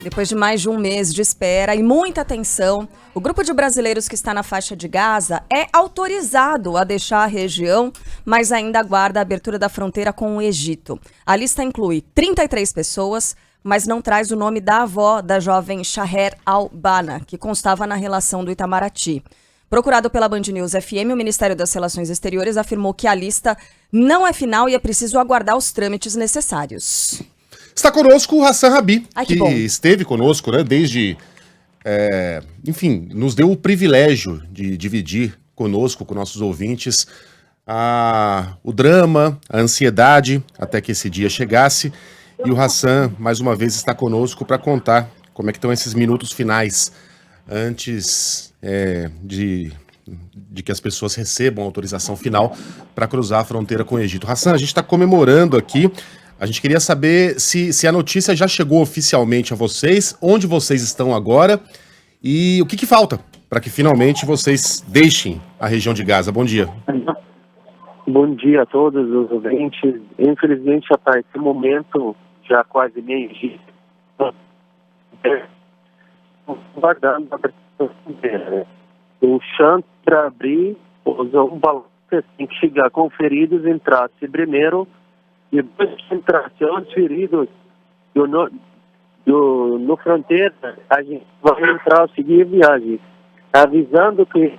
Depois de mais de um mês de espera e muita tensão, o grupo de brasileiros que está na faixa de Gaza é autorizado a deixar a região, mas ainda aguarda a abertura da fronteira com o Egito. A lista inclui 33 pessoas, mas não traz o nome da avó da jovem Shaher al-Bana, que constava na relação do Itamaraty. Procurado pela Band News FM, o Ministério das Relações Exteriores afirmou que a lista não é final e é preciso aguardar os trâmites necessários. Está conosco o Hassan Rabi, que bom. esteve conosco, né, desde... enfim, nos deu o privilégio de dividir conosco, com nossos ouvintes, o drama, a ansiedade, até que esse dia chegasse. E o Hassan, mais uma vez, está conosco para contar como é que estão esses minutos finais antes de que as pessoas recebam a autorização final para cruzar a fronteira com o Egito. Hassan, a gente está comemorando aqui. A gente queria saber se a notícia já chegou oficialmente a vocês, onde vocês estão agora e o que falta para que finalmente vocês deixem a região de Gaza. Bom dia. Bom dia a todos os ouvintes. Infelizmente, já está esse momento, já quase meio-dia, guardando a fronteira. O chão para abrir, usou um balão, tem que chegar com feridos, entrasse primeiro. Depois que entrasse os feridos no fronteira, a gente vai entrar e seguir a viagem, avisando que os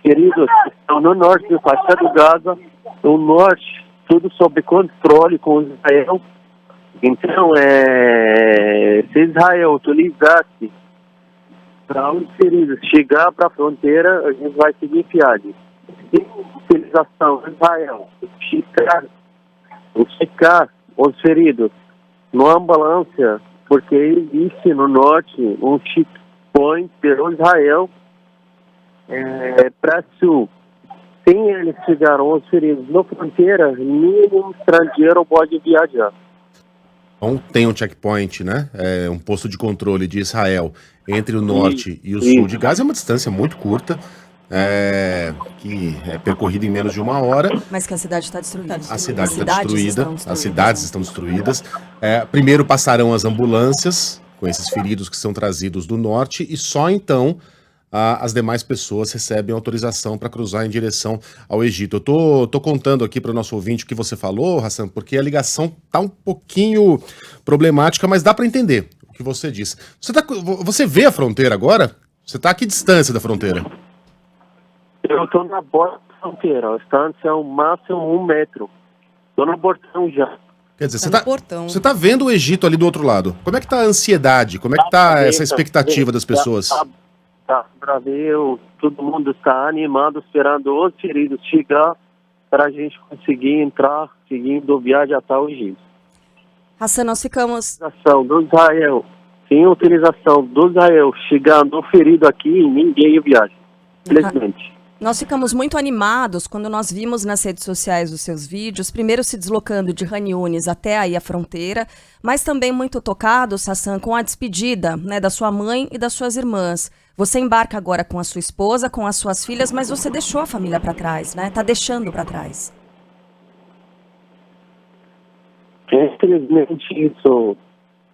feridos estão no norte do faixa do Gaza, no norte, tudo sob controle com Israel. Então, se Israel autorizasse para os feridos chegar para a fronteira, a gente vai seguir viagem. Se a utilização de Israel checar os feridos numa ambulância, porque existe no norte um checkpoint pelo Israel para sul. Se eles chegaram os feridos na fronteira, nenhum estrangeiro pode viajar. Então tem um checkpoint, né? Um posto de controle de Israel entre o norte e o sul de Gaza. É uma distância muito curta. Que é percorrida em menos de uma hora. Mas que a cidade está destruída. A cidade está destruída, as cidades estão destruídas. Primeiro passarão as ambulâncias, com esses feridos que são trazidos do norte, e só então as demais pessoas recebem autorização para cruzar em direção ao Egito. Eu tô contando aqui para o nosso ouvinte o que você falou, Hassan, porque a ligação tá um pouquinho problemática, mas dá para entender o que você disse. Você vê a fronteira agora? Você está a que distância da fronteira? Eu estou na borda da fronteira, a distância é o máximo 1 metro. Estou no portão já. Quer dizer, você tá vendo o Egito ali do outro lado. Como é que tá a ansiedade? Como é que tá essa expectativa das pessoas? Tá para ver, todo mundo está animado, esperando os feridos chegar para a gente conseguir entrar, seguindo viagem até o Egito. Hassan, nós ficamos... Sem utilização do Israel chegando o ferido aqui, ninguém viaja. Infelizmente. Nós ficamos muito animados quando nós vimos nas redes sociais os seus vídeos, primeiro se deslocando de Han Yunis até aí a fronteira, mas também muito tocados, Hassan, com a despedida, né, da sua mãe e das suas irmãs. Você embarca agora com a sua esposa, com as suas filhas, mas você deixou a família para trás, né? Tá deixando para trás. Infelizmente, isso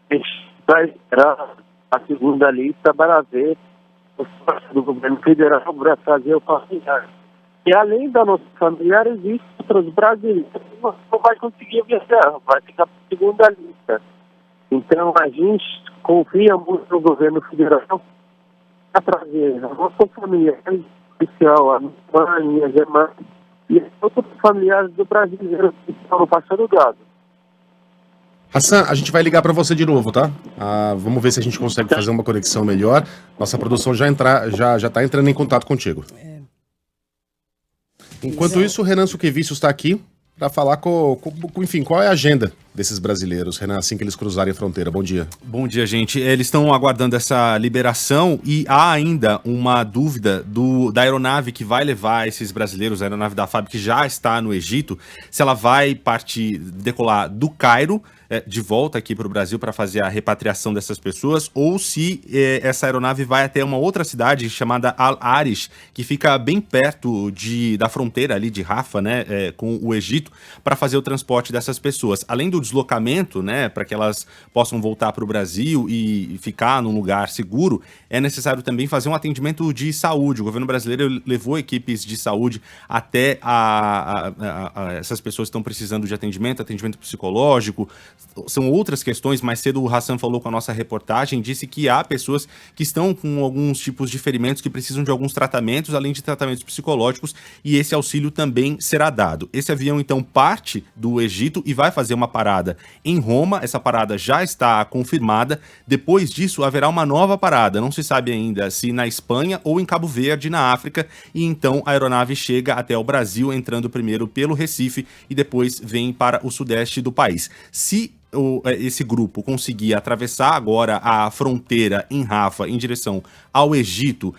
a gente vai esperar a segunda lista para ver do governo federal para fazer o familiar. E além da nossa familiar, existem outros brasileiros que não vai conseguir viajar, vai ficar para a segunda lista. Então a gente confia muito no governo federal para trazer a nossa familiar especial, a minha mãe, minhas irmãs e outros familiares do brasileiro que estão no Faixa do Gaza. Hassan, a gente vai ligar para você de novo, tá? Vamos ver se a gente consegue fazer uma conexão melhor. Nossa produção já tá entrando em contato contigo. Enquanto isso, o Renan Suquevicius está aqui para falar enfim, qual é a agenda desses brasileiros, Renan, assim que eles cruzarem a fronteira. Bom dia. Bom dia, gente. Eles estão aguardando essa liberação e há ainda uma dúvida da aeronave que vai levar esses brasileiros, a aeronave da FAB, que já está no Egito, se ela vai decolar do Cairo, de volta aqui para o Brasil para fazer a repatriação dessas pessoas, ou se essa aeronave vai até uma outra cidade chamada Al-Arish, que fica bem perto da fronteira ali de Rafah, né, com o Egito, para fazer o transporte dessas pessoas. Além do deslocamento, né, para que elas possam voltar para o Brasil e ficar num lugar seguro, é necessário também fazer um atendimento de saúde. O governo brasileiro levou equipes de saúde até essas pessoas que estão precisando de atendimento psicológico. São outras questões. Mais cedo o Hassan falou com a nossa reportagem, disse que há pessoas que estão com alguns tipos de ferimentos que precisam de alguns tratamentos, além de tratamentos psicológicos, e esse auxílio também será dado. Esse avião, então, parte do Egito e vai fazer uma parada em Roma. Essa parada já está confirmada. Depois disso, haverá uma nova parada. Não se sabe ainda se na Espanha ou em Cabo Verde, na África, e então a aeronave chega até o Brasil, entrando primeiro pelo Recife e depois vem para o sudeste do país. Se esse grupo conseguir atravessar agora a fronteira em Rafah em direção ao Egito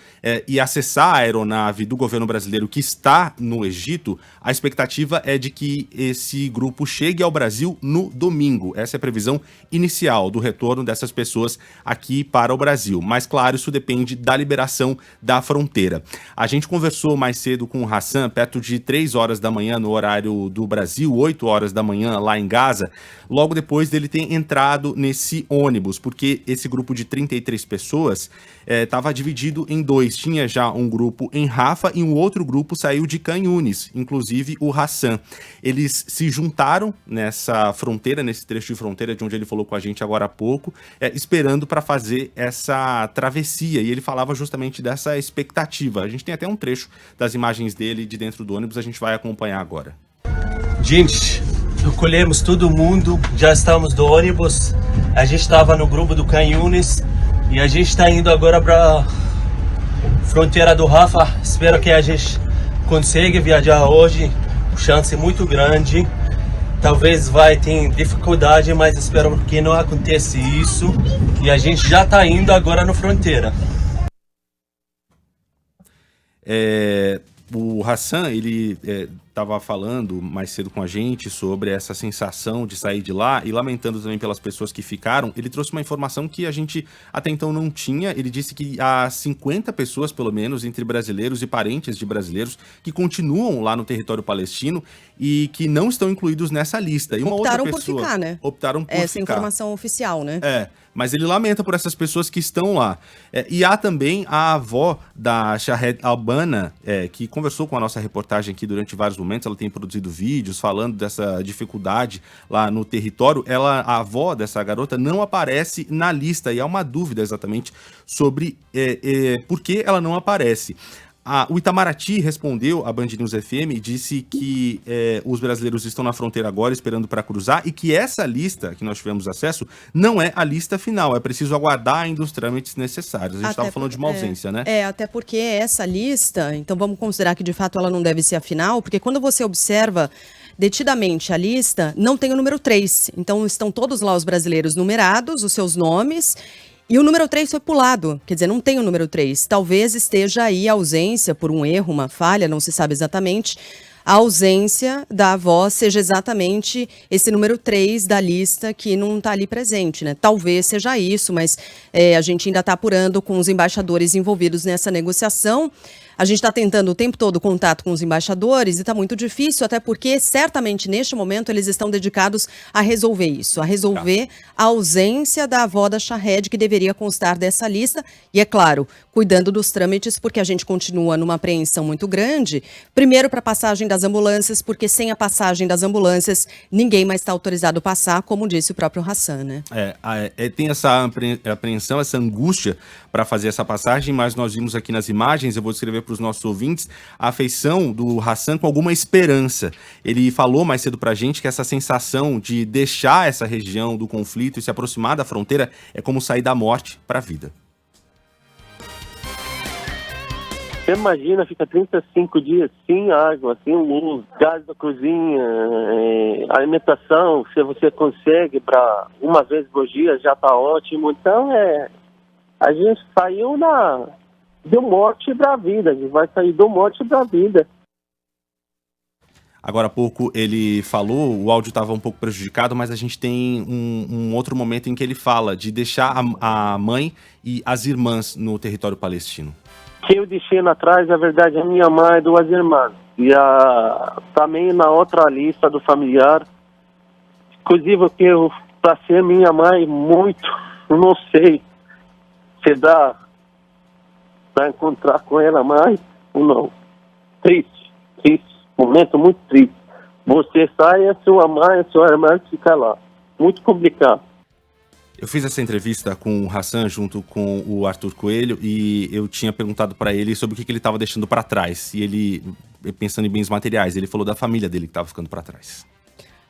e acessar a aeronave do governo brasileiro que está no Egito, a expectativa é de que esse grupo chegue ao Brasil no domingo. Essa é a previsão inicial do retorno dessas pessoas aqui para o Brasil. Mas, claro, isso depende da liberação da fronteira. A gente conversou mais cedo com o Hassan, perto de 3 horas da manhã no horário do Brasil, 8 horas da manhã lá em Gaza, logo depois dele ter entrado nesse ônibus, porque esse grupo de 33 pessoas estava dividido em dois. Tinha já um grupo em Rafah e um outro grupo saiu de Khan Yunis, inclusive o Hassan. Eles se juntaram nessa fronteira, nesse trecho de fronteira de onde ele falou com a gente agora há pouco, esperando para fazer essa travessia, e ele falava justamente dessa expectativa. A gente tem até um trecho das imagens dele de dentro do ônibus, a gente vai acompanhar agora. Gente, recolhemos todo mundo, já estamos no ônibus, a gente estava no grupo do Khan Yunis e a gente está indo agora para fronteira do Rafah. Espero que a gente consiga viajar hoje, chance muito grande, talvez vai ter dificuldade, mas espero que não aconteça isso, e a gente já está indo agora na fronteira. O Hassan, ele estava falando mais cedo com a gente sobre essa sensação de sair de lá e lamentando também pelas pessoas que ficaram. Ele trouxe uma informação que a gente até então não tinha. Ele disse que há 50 pessoas, pelo menos, entre brasileiros e parentes de brasileiros, que continuam lá no território palestino e que não estão incluídos nessa lista. E uma optaram outra pessoa, por ficar, né? Optaram por Essa ficar. informação oficial, né? Mas ele lamenta por essas pessoas que estão lá. E há também a avó da Shahed Albana, que conversou com a nossa reportagem aqui durante vários momentos. Ela tem produzido vídeos falando dessa dificuldade lá no território. A avó dessa garota não aparece na lista, e há uma dúvida exatamente sobre por que ela não aparece. O Itamaraty respondeu à Band News FM e disse que os brasileiros estão na fronteira agora esperando para cruzar, e que essa lista que nós tivemos acesso não é a lista final, é preciso aguardar ainda os trâmites necessários. A gente estava falando de uma ausência, né? Até porque essa lista, então vamos considerar que de fato ela não deve ser a final, porque quando você observa detidamente a lista, não tem o número 3. Então estão todos lá os brasileiros numerados, os seus nomes, e o número 3 foi pulado, quer dizer, não tem o número 3. Talvez esteja aí a ausência por um erro, uma falha, não se sabe exatamente. A ausência da avó seja exatamente esse número 3 da lista que não está ali presente, né? Talvez seja isso, mas a gente ainda está apurando com os embaixadores envolvidos nessa negociação. A gente está tentando o tempo todo contato com os embaixadores e está muito difícil, até porque certamente neste momento eles estão dedicados a resolver isso, a resolver a ausência da avó da Shahed, que deveria constar dessa lista, e é claro, cuidando dos trâmites, porque a gente continua numa apreensão muito grande, primeiro para a passagem das ambulâncias, porque sem a passagem das ambulâncias ninguém mais está autorizado a passar, como disse o próprio Hassan, né? Tem essa apreensão, essa angústia para fazer essa passagem, mas nós vimos aqui nas imagens, eu vou descrever para os nossos ouvintes, a afeição do Hassan com alguma esperança. Ele falou mais cedo para a gente que essa sensação de deixar essa região do conflito e se aproximar da fronteira é como sair da morte para a vida. Você imagina, fica 35 dias sem água, sem luz, gás da cozinha, alimentação, se você consegue para uma vez por dia já está ótimo. Então, a gente saiu do morte para a vida, a gente vai sair do morte para a vida. Agora há pouco ele falou, o áudio estava um pouco prejudicado, mas a gente tem um outro momento em que ele fala de deixar a mãe e as irmãs no território palestino. Que eu deixei atrás, na verdade, a minha mãe e 2 irmãs. E também na outra lista do familiar, inclusive que eu passei a minha mãe muito, não sei se dá para encontrar com ela mais ou não. Triste, momento muito triste. Você sai, a sua mãe, a sua irmã fica lá. Muito complicado. Eu fiz essa entrevista com o Hassan junto com o Arthur Coelho e eu tinha perguntado para ele sobre o que ele estava deixando para trás. E ele, pensando em bens materiais, ele falou da família dele que estava ficando para trás.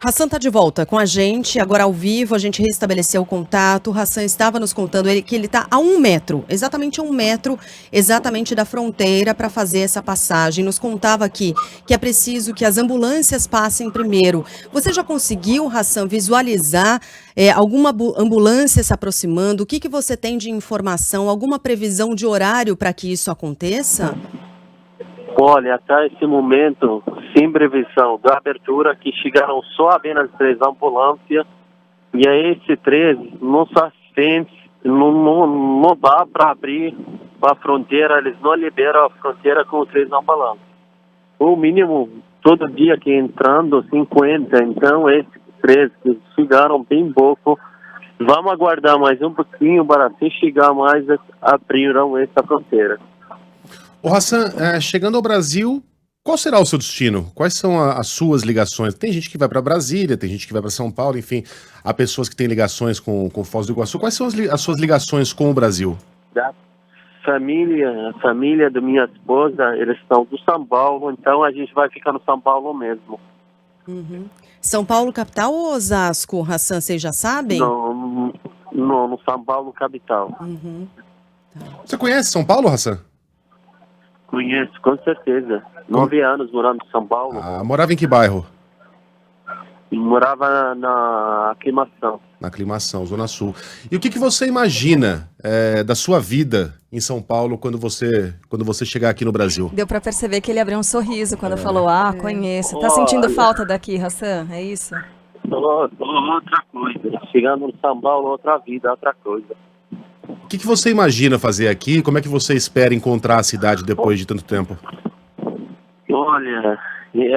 Hassan está de volta com a gente, agora ao vivo, a gente restabeleceu o contato. O Hassan estava nos contando que ele está a 1 metro, exatamente a 1 metro, exatamente da fronteira para fazer essa passagem. Nos contava aqui que é preciso que as ambulâncias passem primeiro. Você já conseguiu, Hassan, visualizar alguma ambulância se aproximando? O que você tem de informação, alguma previsão de horário para que isso aconteça? Olha, até esse momento, sem previsão da abertura, que chegaram só apenas 3 ambulâncias, e a esse 3 não dá para abrir a fronteira, eles não liberam a fronteira com 3 ambulâncias. O mínimo, todo dia que entrando, 50, então esses 3 que chegaram bem pouco, vamos aguardar mais um pouquinho para se chegar mais, abriram essa fronteira. Ô Hassan, chegando ao Brasil, qual será o seu destino? Quais são as suas ligações? Tem gente que vai para Brasília, tem gente que vai para São Paulo, enfim, há pessoas que têm ligações com Foz do Iguaçu. Quais são as suas ligações com o Brasil? A família da minha esposa, eles estão do São Paulo, então a gente vai ficar no São Paulo mesmo. Uhum. São Paulo capital ou Osasco, Hassan, vocês já sabem? Não, no São Paulo capital. Uhum. Tá. Você conhece São Paulo, Hassan? Conheço, com certeza. 9 anos morando em São Paulo. Morava em que bairro? Morava na Aclimação. Na Aclimação, Zona Sul. E o que você imagina da sua vida em São Paulo quando você chegar aqui no Brasil? Deu pra perceber que ele abriu um sorriso quando falou, conheço. Tá sentindo falta daqui, Hassan? É isso? Outra coisa. Chegando no São Paulo, outra vida, outra coisa. O que você imagina fazer aqui? Como é que você espera encontrar a cidade depois de tanto tempo? Olha,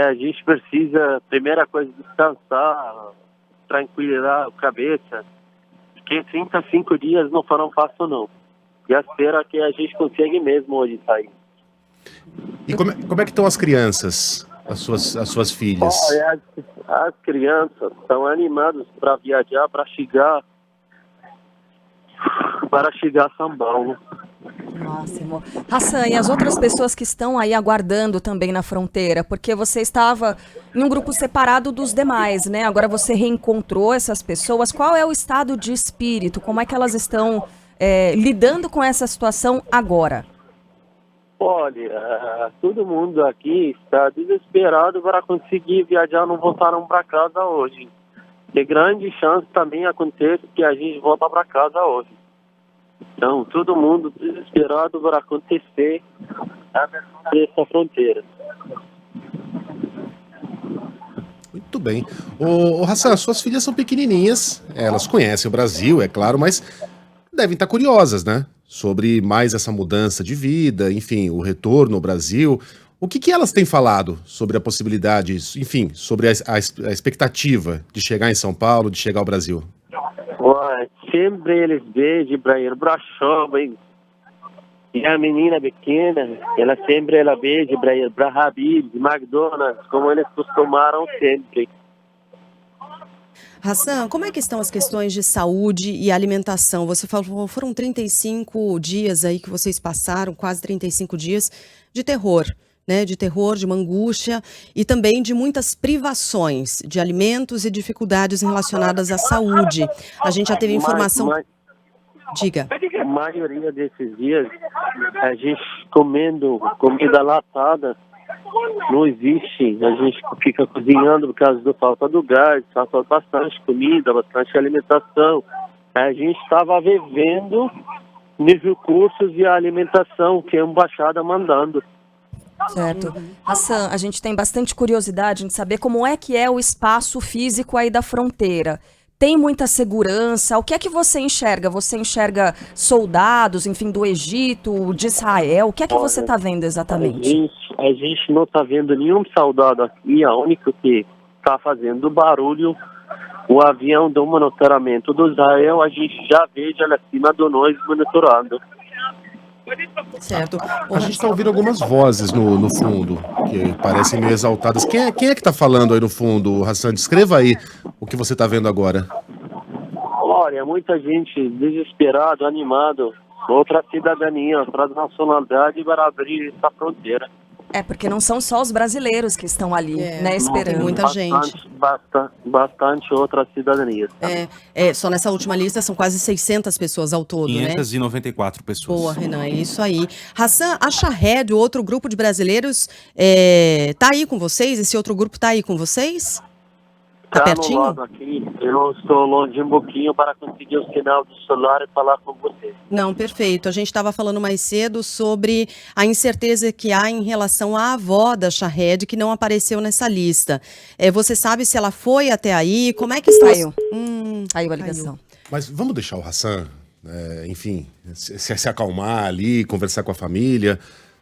a gente precisa, primeira coisa, descansar, tranquilizar a cabeça, porque 35 dias não foram fáceis não. E espero que a gente consiga mesmo hoje sair. E como é que estão as crianças, as suas filhas? Olha, as crianças estão animadas para viajar, para chegar a São Paulo. Máximo. Hassan, e as outras pessoas que estão aí aguardando também na fronteira? Porque você estava em um grupo separado dos demais, né? Agora você reencontrou essas pessoas. Qual é o estado de espírito? Como é que elas estão lidando com essa situação agora? Olha, todo mundo aqui está desesperado para conseguir viajar, não voltaram para casa hoje. Tem grande chance também acontece que a gente volta para casa hoje. Então, todo mundo desesperado para acontecer essa fronteira. Muito bem. Ô Hassan, suas filhas são pequenininhas, elas conhecem o Brasil, é claro, mas devem estar curiosas, né? Sobre mais essa mudança de vida, enfim, o retorno ao Brasil. O que elas têm falado sobre a possibilidade, enfim, sobre a expectativa de chegar em São Paulo, de chegar ao Brasil? Sempre eles beijam para ir para shopping. E a menina pequena, ela beija para ir para Habib, McDonald's, como eles costumaram sempre. Hassan, como é que estão as questões de saúde e alimentação? Você falou, foram 35 dias aí que vocês passaram, quase 35 dias de terror, né? De terror, de uma angústia e também de muitas privações de alimentos e dificuldades relacionadas à saúde. A gente já teve informação... Diga. A maioria desses dias, a gente comendo comida latada, não existe. A gente fica cozinhando por causa da falta do gás, falta bastante comida, bastante alimentação. A gente estava vivendo nos recursos de alimentação que a embaixada mandando. Certo. Hassan, a gente tem bastante curiosidade em saber como é que é o espaço físico aí da fronteira. Tem muita segurança? O que é que você enxerga? Você enxerga soldados, enfim, do Egito, de Israel? O que é que você está vendo exatamente? A gente não está vendo nenhum soldado aqui. A única que está fazendo barulho, o avião do monitoramento do Israel, a gente já vê ele acima de nós monitorando. Certo. A gente está ouvindo algumas vozes no fundo, que parecem meio exaltadas. Quem é que está falando aí no fundo, Hassan? Descreva aí o que você está vendo agora. Olha, muita gente desesperado, animado, outra cidadania, outra nacionalidade para abrir essa fronteira. É, porque não são só os brasileiros que estão ali, né, Tem esperando. muita gente. Bastante outras cidadanias. Só nessa última lista são quase 600 pessoas ao todo, né? 594 pessoas. Boa, Renan, é isso aí. Hassan, a Shahed, o outro grupo de brasileiros, tá aí com vocês? Esse outro grupo tá aí com vocês? Tá no pertinho? lado aqui, eu estou longe um pouquinho para conseguir o sinal do celular e falar com você. Não, perfeito. A gente estava falando mais cedo sobre a incerteza que há em relação à avó da Shahed, que não apareceu nessa lista. Você sabe se ela foi até aí? Como é que está? Caiu a ligação. Mas vamos deixar o Hassan, enfim, se acalmar ali, conversar com a família.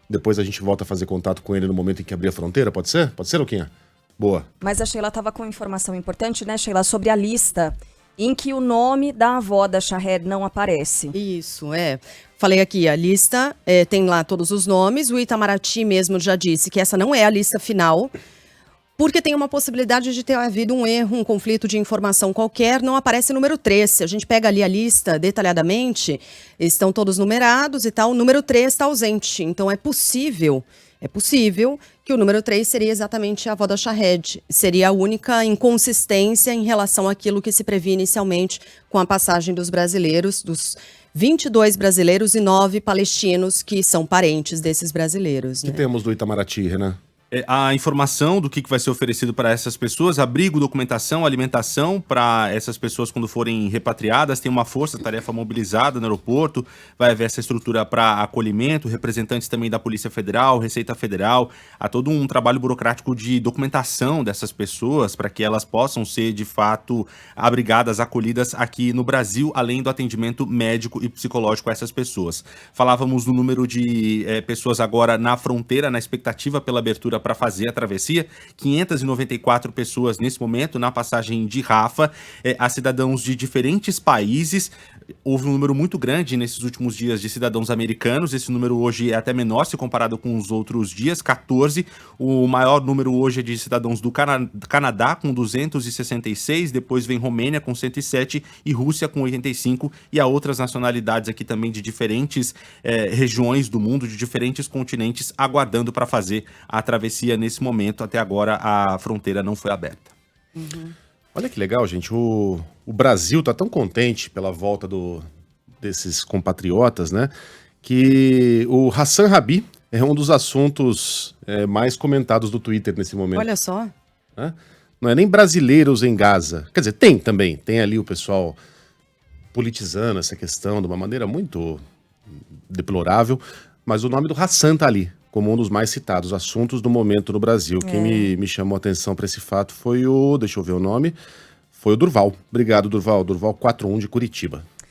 Depois a gente volta a fazer contato com ele no momento em que abrir a fronteira, pode ser? Pode ser, Luquinha? Boa. Mas a Sheila estava com informação importante, né, Sheila, sobre a lista em que o nome da avó da Shahed não aparece. Isso, Falei aqui, a lista tem lá todos os nomes. O Itamaraty mesmo já disse que essa não é a lista final, porque tem uma possibilidade de ter havido um erro, um conflito de informação qualquer. Não aparece número 3. Se a gente pega ali a lista detalhadamente, estão todos numerados e tal. O número 3 está ausente. Então é possível que o número 3 seria exatamente a avó da Shahed. Seria a única inconsistência em relação àquilo que se previa inicialmente com a passagem dos brasileiros, dos 22 brasileiros e 9 palestinos que são parentes desses brasileiros. O que temos do Itamaraty, Renan? A informação do que vai ser oferecido para essas pessoas, abrigo, documentação, alimentação para essas pessoas quando forem repatriadas, tem uma força-tarefa mobilizada no aeroporto, vai haver essa estrutura para acolhimento, representantes também da Polícia Federal, Receita Federal, há todo um trabalho burocrático de documentação dessas pessoas para que elas possam ser, de fato, abrigadas, acolhidas aqui no Brasil, além do atendimento médico e psicológico a essas pessoas. Falávamos do número de pessoas agora na fronteira, na expectativa pela abertura para fazer a travessia, 594 pessoas nesse momento na passagem de Rafah, a cidadãos de diferentes países. Houve um número muito grande nesses últimos dias de cidadãos americanos, esse número hoje é até menor se comparado com os outros dias, 14. O maior número hoje é de cidadãos do Canadá, com 266, depois vem Romênia com 107 e Rússia com 85, e há outras nacionalidades aqui também de diferentes regiões do mundo, de diferentes continentes, aguardando para fazer a travessia. Nesse momento, até agora, a fronteira não foi aberta. Olha que legal, gente. O Brasil tá tão contente pela volta desses compatriotas, né? Que o Hassan Rabi é um dos assuntos mais comentados do Twitter nesse momento. Olha só. Não é nem brasileiros em Gaza. Quer dizer, tem também. Tem ali o pessoal politizando essa questão de uma maneira muito deplorável. Mas o nome do Hassan tá ali, como um dos mais citados assuntos do momento no Brasil. Quem me chamou a atenção para esse fato foi deixa eu ver o nome, foi o Durval. Obrigado, Durval. Durval 41 de Curitiba.